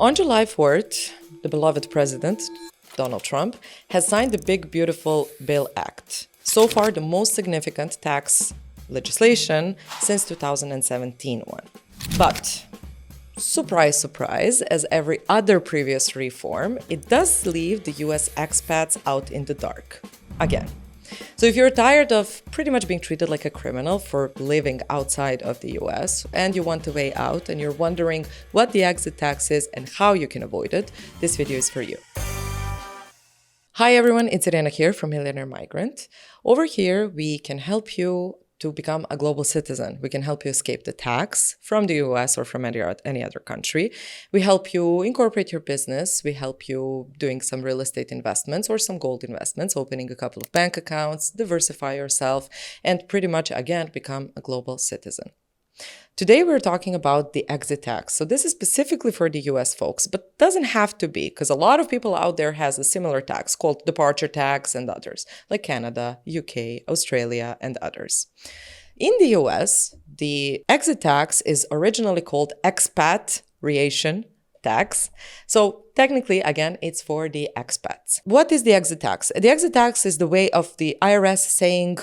On July 4th, the beloved president, Donald Trump, has signed the Big Beautiful Bill Act. So far, the most significant tax legislation since 2017 one. But, surprise, surprise, as every other previous reform, it does leave the US expats out in the dark. Again. So if you're tired of pretty much being treated like a criminal for living outside of the US and you want a way out and you're wondering what the exit tax is and how you can avoid it, this video is for you. Hi everyone, it's Irena here from Millionaire Migrant. Over here, we can help you to become a global citizen. We can help you escape the tax from the US or from any other country. We help you incorporate your business. We help you doing some real estate investments or some gold investments, opening a couple of bank accounts, diversify yourself, and pretty much, again, become a global citizen. Today, we're talking about the exit tax. So this is specifically for the US folks, but doesn't have to be, because a lot of people out there has a similar tax called departure tax and others, like Canada, UK, Australia, and others. In the US, the exit tax is originally called Expatriation Tax. So technically, again, it's for the expats. What is the exit tax? The exit tax is the way of the IRS saying,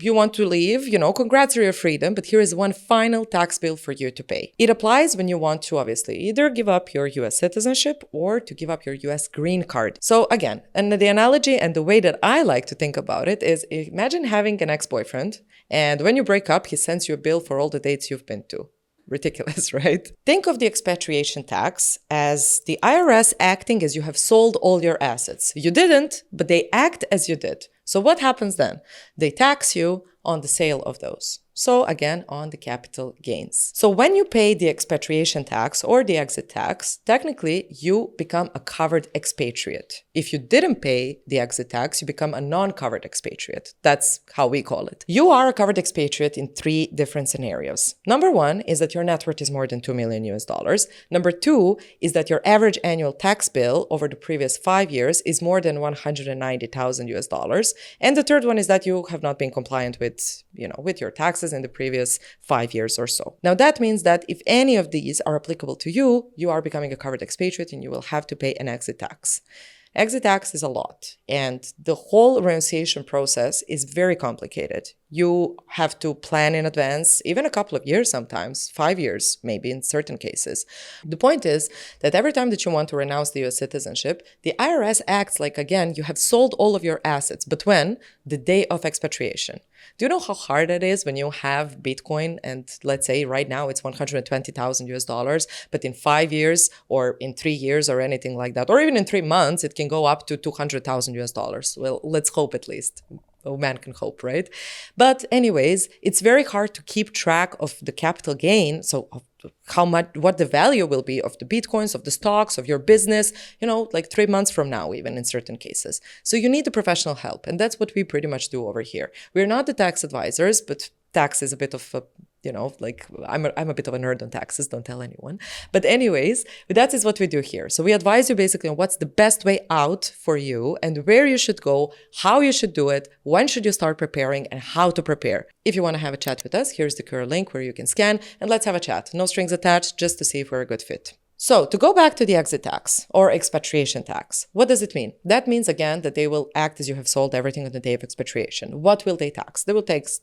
you want to leave, congrats on your freedom, but here is one final tax bill for you to pay. It applies when you want to obviously either give up your US citizenship or to give up your US green card. So again, and the analogy and the way that I like to think about it is imagine having an ex-boyfriend and when you break up, he sends you a bill for all the dates you've been to. Ridiculous, right? Think of the expatriation tax as the IRS acting as you have sold all your assets. You didn't, but they act as you did. So what happens then? They tax you on the sale of those. So again, on the capital gains. So when you pay the expatriation tax or the exit tax, technically you become a covered expatriate. If you didn't pay the exit tax, you become a non-covered expatriate. That's how we call it. You are a covered expatriate in three different scenarios. Number one is that your net worth is more than $2 million US. Number two is that your average annual tax bill over the previous 5 years is more than $190,000 US. And the third one is that you have not been compliant with your taxes in the previous 5 years or so. Now that means that if any of these are applicable to you, you are becoming a covered expatriate and you will have to pay an exit tax. Exit tax is a lot, and the whole renunciation process is very complicated. You have to plan in advance, even a couple of years sometimes, 5 years maybe in certain cases. The point is that every time that you want to renounce the US citizenship, the IRS acts like, again, you have sold all of your assets, but when? The day of expatriation. Do you know how hard it is when you have Bitcoin and let's say right now it's 120,000 US dollars, but in 5 years or in 3 years or anything like that, or even in 3 months, it can go up to 200,000 US dollars. Well, let's hope at least. Oh, man can hope, right? But anyways, it's very hard to keep track of the capital gain. So how much, what the value will be of the Bitcoins, of the stocks, of your business, like 3 months from now, even in certain cases. So you need the professional help. And that's what we pretty much do over here. We're not the tax advisors, but tax is a bit of a, I'm a bit of a nerd on taxes, don't tell anyone. But anyways, that is what we do here. So we advise you basically on what's the best way out for you and where you should go, how you should do it, when should you start preparing, and how to prepare. If you want to have a chat with us, here's the QR link where you can scan and let's have a chat. No strings attached, just to see if we're a good fit. So to go back to the exit tax or expatriation tax, what does it mean? That means, again, that they will act as you have sold everything on the day of expatriation. What will they tax? They will tax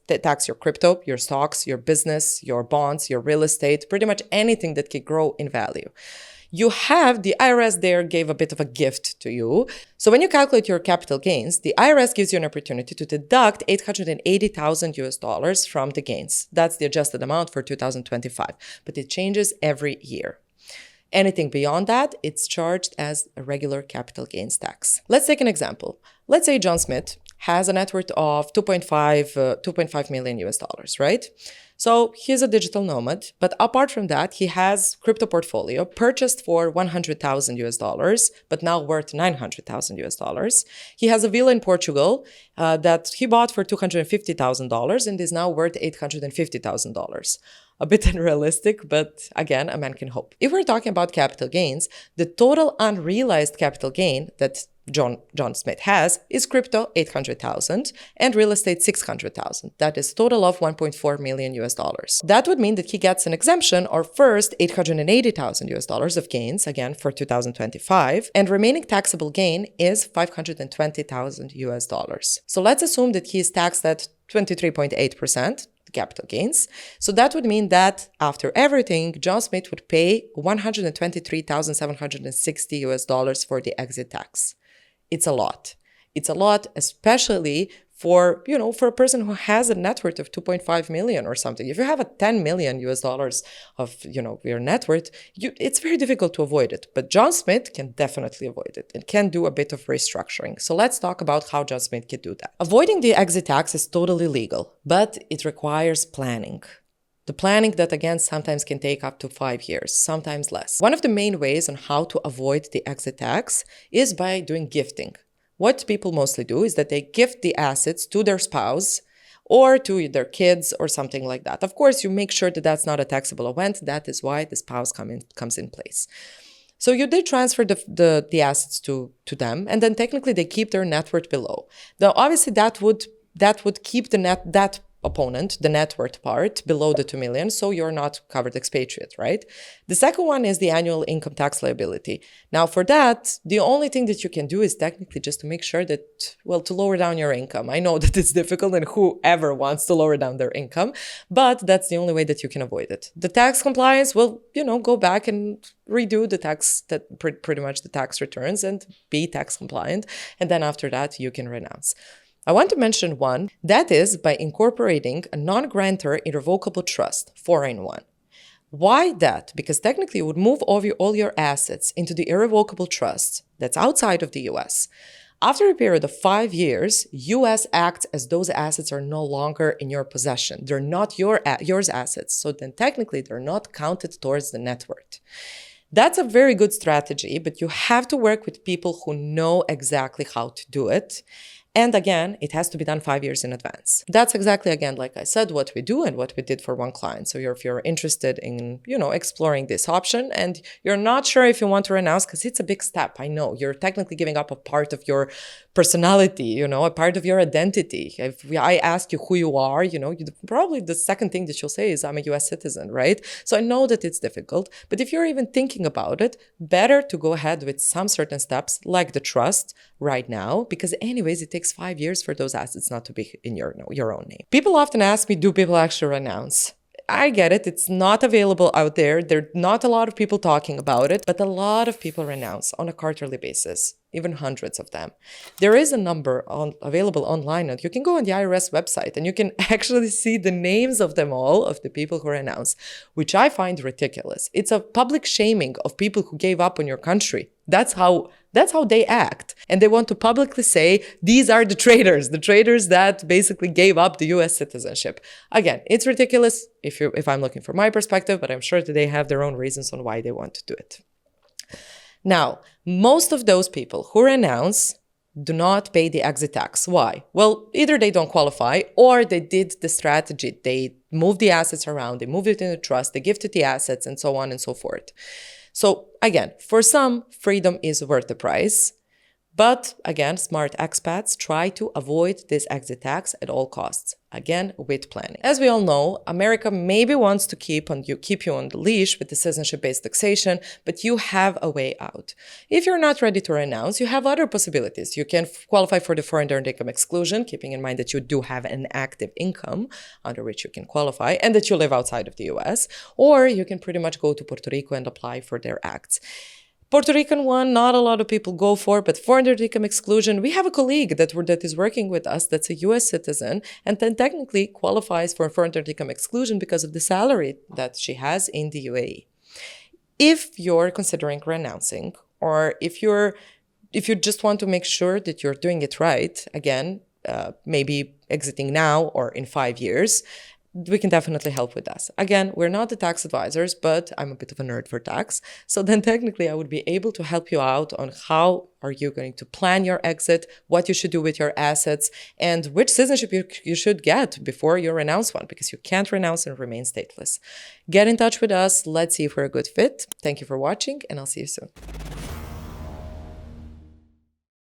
your crypto, your stocks, your business, your bonds, your real estate, pretty much anything that can grow in value. You have, the IRS there gave a bit of a gift to you. So when you calculate your capital gains, the IRS gives you an opportunity to deduct 880,000 US dollars from the gains. That's the adjusted amount for 2025, but it changes every year. Anything beyond that, it's charged as a regular capital gains tax. Let's take an example. Let's say John Smith has a net worth of 2.5 million US dollars, right? So he's a digital nomad, but apart from that, he has crypto portfolio purchased for 100,000 US dollars, but now worth 900,000 US dollars. He has a villa in Portugal that he bought for $250,000 and is now worth $850,000. A bit unrealistic, but again, a man can hope. If we're talking about capital gains, the total unrealized capital gain that John Smith has is crypto 800,000 and real estate 600,000. That is total of 1.4 million US dollars. That would mean that he gets an exemption or first 880,000 US dollars of gains again for 2025, and remaining taxable gain is 520,000 US dollars. So let's assume that he is taxed at 23.8%. Capital gains. So that would mean that after everything, John Smith would pay 123,760 US dollars for the exit tax. It's a lot. It's a lot, especially for, for a person who has a net worth of 2.5 million or something. If you have a 10 million US dollars of, your net worth, it's very difficult to avoid it. But John Smith can definitely avoid it and can do a bit of restructuring. So let's talk about how John Smith can do that. Avoiding the exit tax is totally legal, but it requires planning. The planning that, again, sometimes can take up to 5 years, sometimes less. One of the main ways on how to avoid the exit tax is by doing gifting. What people mostly do is that they gift the assets to their spouse or to their kids or something like that. Of course, you make sure that that's not a taxable event. That is why the spouse comes in place. So you did transfer the assets to them, and then technically they keep their net worth below. Now, obviously, that would keep that opponent, the net worth part, below the 2 million, so you're not covered expatriate, right? The second one is the annual income tax liability. Now, for that, the only thing that you can do is technically just to make sure that, to lower down your income. I know that it's difficult and whoever wants to lower down their income, but that's the only way that you can avoid it. The tax compliance will, go back and redo the tax, that pretty much the tax returns and be tax compliant. And then after that, you can renounce. I want to mention one, that is by incorporating a non-grantor irrevocable trust, foreign one. Why that? Because technically you would move all your assets into the irrevocable trust that's outside of the US. After a period of 5 years, US acts as those assets are no longer in your possession. They're not yours assets. So then technically they're not counted towards the net worth. That's a very good strategy, but you have to work with people who know exactly how to do it. And again, it has to be done 5 years in advance. That's exactly, again, like I said, what we do and what we did for one client. So if you're interested in, exploring this option and you're not sure if you want to renounce, because it's a big step. I know you're technically giving up a part of your personality, a part of your identity. If I ask you who you are, probably the second thing that you'll say is I'm a US citizen, right? So I know that it's difficult, but if you're even thinking about it, better to go ahead with some certain steps like the trust right now, because anyways, it takes 5 years for those assets not to be in your own name. People often ask me, do people actually renounce? I get it. It's not available out there. There are not a lot of people talking about it, but a lot of people renounce on a quarterly basis, even hundreds of them. There is a number available online, and you can go on the IRS website and you can actually see the names of them all, of the people who renounce, which I find ridiculous. It's a public shaming of people who gave up on your country. That's how they act. And they want to publicly say, these are the traitors that basically gave up the US citizenship. Again, it's ridiculous if I'm looking from my perspective, but I'm sure that they have their own reasons on why they want to do it. Now, most of those people who renounce do not pay the exit tax. Why? Well, either they don't qualify or they did the strategy. They moved the assets around, they moved it into trust, they gifted the assets, and so on and so forth. So again, for some, freedom is worth the price. But again, smart expats try to avoid this exit tax at all costs, again, with planning. As we all know, America maybe wants to keep you on the leash with the citizenship-based taxation, but you have a way out. If you're not ready to renounce, you have other possibilities. You can qualify for the foreign earned income exclusion, keeping in mind that you do have an active income under which you can qualify and that you live outside of the US, or you can pretty much go to Puerto Rico and apply for their acts. Puerto Rican one, not a lot of people go for, but foreign earned income exclusion, we have a colleague that is working with us that's a US citizen and then technically qualifies for foreign earned income exclusion because of the salary that she has in the UAE. If you're considering renouncing, or if you just want to make sure that you're doing it right, again, maybe exiting now or in 5 years, we can definitely help with that. Again, we're not the tax advisors, but I'm a bit of a nerd for tax. So then technically I would be able to help you out on how are you going to plan your exit, what you should do with your assets, and which citizenship you should get before you renounce one, because you can't renounce and remain stateless. Get in touch with us. Let's see if we're a good fit. Thank you for watching, and I'll see you soon.